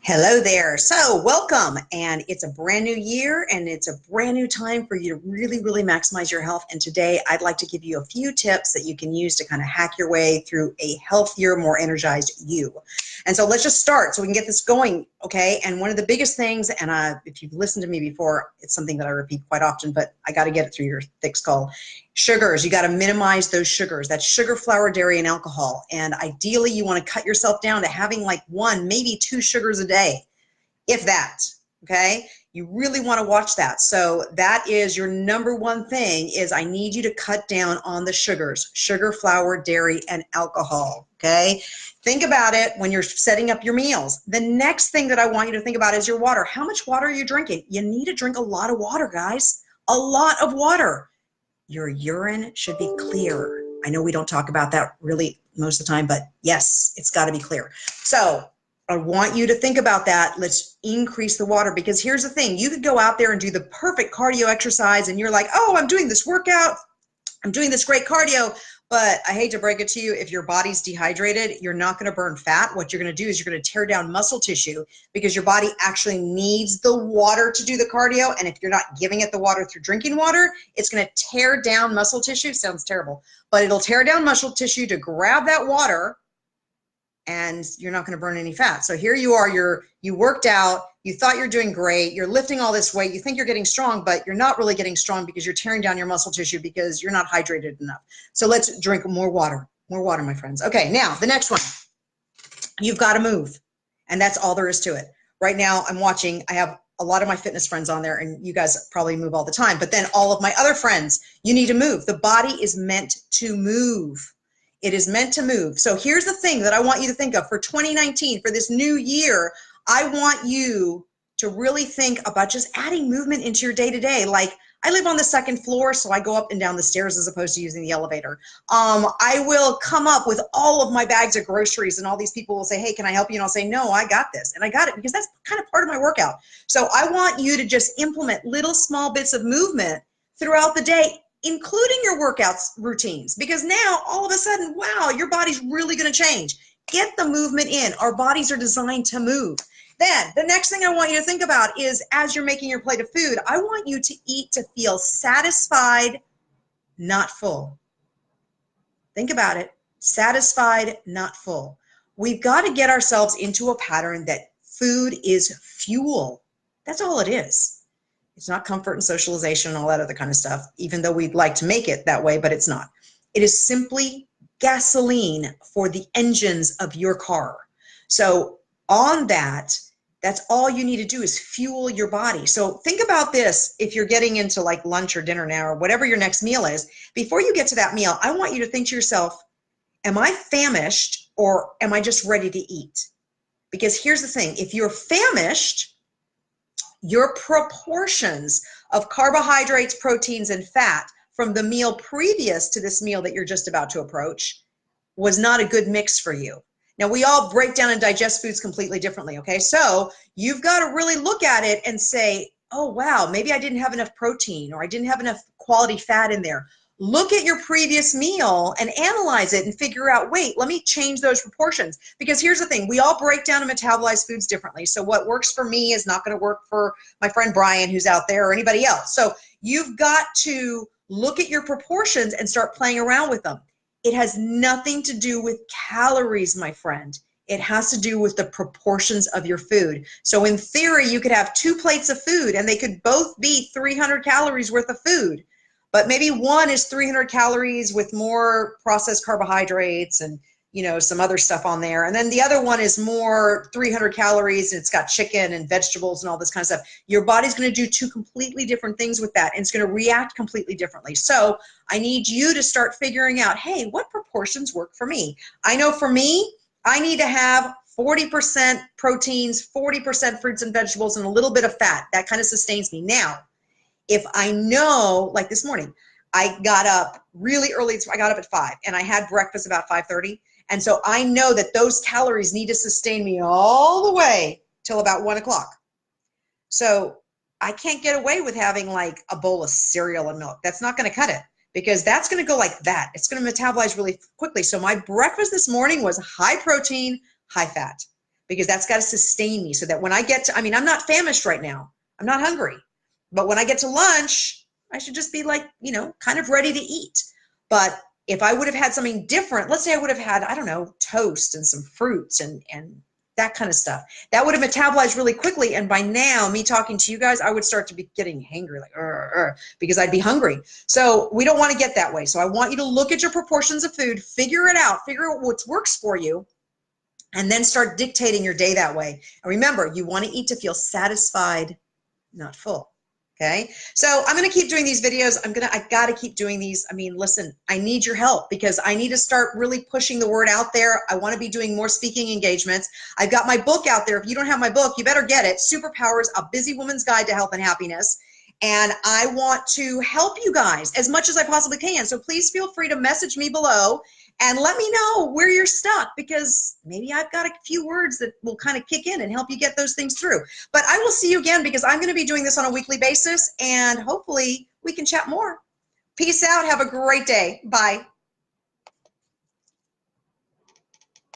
Hello there. So welcome, and it's a brand new year and it's a brand new time for you to really maximize your health. And today I'd like to give you a few tips that you can use to kind of hack your way through a healthier, more energized you. And so let's just start so we can get this going, okay? And one of the biggest things, and if you've listened to me before, it's something that I repeat quite often, but I got to get it through your thick skull. Sugars, you got to minimize those sugars. That's sugar, flour, dairy, and alcohol. And ideally, you want to cut yourself down to having like 1, maybe 2 sugars a day, if that, okay? You really want to watch that. So that is your number one thing, is I need you to cut down on the sugars, sugar, flour, dairy, and alcohol, okay? Think about it when you're setting up your meals. The next thing that I want you to think about is your water. How much water are you drinking? You need to drink a lot of water, guys. A lot of water. Your urine should be clear. I know we don't talk about that really most of the time, but yes, it's got to be clear. So I want you to think about that. Let's increase the water, because here's the thing. You could go out there and do the perfect cardio exercise and you're like, oh, I'm doing this workout, I'm doing this great cardio, but I hate to break it to you, if your body's dehydrated, you're not going to burn fat. What you're going to do is you're going to tear down muscle tissue, because your body actually needs the water to do the cardio. And if you're not giving it the water through drinking water, it's going to tear down muscle tissue. Sounds terrible, but it'll tear down muscle tissue to grab that water, and you're not going to burn any fat. So here you are, you worked out, you thought you're doing great, you're lifting all this weight, you think you're getting strong, but you're not really getting strong because you're tearing down your muscle tissue because you're not hydrated enough. So let's drink more water, my friends. Okay, now the next one, you've got to move, and that's all there is to it. Right now I'm watching, I have a lot of my fitness friends on there, and you guys probably move all the time, but then all of my other friends, you need to move. The body is meant to move. It is meant to move. So here's the thing that I want you to think of for 2019, for this new year. I want you to really think about just adding movement into your day-to-day. Like, I live on the 2nd floor, so I go up and down the stairs as opposed to using the elevator. I will come up with all of my bags of groceries, and all these people will say, hey, can I help you? And I'll say, no, I got this. And I got it because that's kind of part of my workout. So I want you to just implement little small bits of movement throughout the day, including your workouts routines, because now all of a sudden, wow, your body's really going to change. Get the movement in. Our bodies are designed to move. Then the next thing I want you to think about is, as you're making your plate of food, I want you to eat to feel satisfied, not full. Think about it. Satisfied, not full. We've got to get ourselves into a pattern that food is fuel. That's all it is. It's not comfort and socialization and all that other kind of stuff, even though we'd like to make it that way, but it's not. It is simply gasoline for the engines of your car. So on that, that's all you need to do is fuel your body. So think about this. If you're getting into like lunch or dinner now, or whatever your next meal is, before you get to that meal, I want you to think to yourself, am I famished or am I just ready to eat? Because here's the thing. If you're famished, your proportions of carbohydrates, proteins, and fat from the meal previous to this meal that you're just about to approach was not a good mix for you. Now, we all break down and digest foods completely differently, okay? So you've got to really look at it and say, oh, wow, maybe I didn't have enough protein, or I didn't have enough quality fat in there. Look at your previous meal and analyze it and figure out, wait, let me change those proportions. Because here's the thing, we all break down and metabolize foods differently. So what works for me is not going to work for my friend Brian, who's out there, or anybody else. So you've got to look at your proportions and start playing around with them. It has nothing to do with calories, my friend. It has to do with the proportions of your food. So in theory, you could have 2 plates of food and they could both be 300 calories worth of food. But maybe one is 300 calories with more processed carbohydrates and, you know, some other stuff on there. And then the other one is more 300 calories and it's got chicken and vegetables and all this kind of stuff. Your body's going to do 2 completely different things with that, and it's going to react completely differently. So I need you to start figuring out, hey, what proportions work for me? I know for me, I need to have 40% proteins, 40% fruits and vegetables, and a little bit of fat. That kind of sustains me. Now, if I know, like this morning, I got up really early. I got up at 5 and I had breakfast about 5:30. And so I know that those calories need to sustain me all the way till about 1 o'clock. So I can't get away with having like a bowl of cereal and milk. That's not going to cut it, because that's going to go like that. It's going to metabolize really quickly. So my breakfast this morning was high protein, high fat, because that's got to sustain me so that when I get to, I mean, I'm not famished right now. I'm not hungry. But when I get to lunch, I should just be like, you know, kind of ready to eat. But if I would have had something different, let's say I would have had, I don't know, toast and some fruits and that kind of stuff, that would have metabolized really quickly. And by now, me talking to you guys, I would start to be getting hangry, like, because I'd be hungry. So we don't want to get that way. So I want you to look at your proportions of food, figure it out, figure out what works for you, and then start dictating your day that way. And remember, you want to eat to feel satisfied, not full. Okay, so I'm going to keep doing these videos. I got to keep doing these. I mean, listen, I need your help because I need to start really pushing the word out there. I want to be doing more speaking engagements. I've got my book out there. If you don't have my book, you better get it. SuperPowers, A Busy Woman's Guide to Health and Happiness. And I want to help you guys as much as I possibly can. So please feel free to message me below and let me know where you're stuck, because maybe I've got a few words that will kind of kick in and help you get those things through. But I will see you again, because I'm going to be doing this on a weekly basis, and hopefully we can chat more. Peace out. Have a great day. Bye.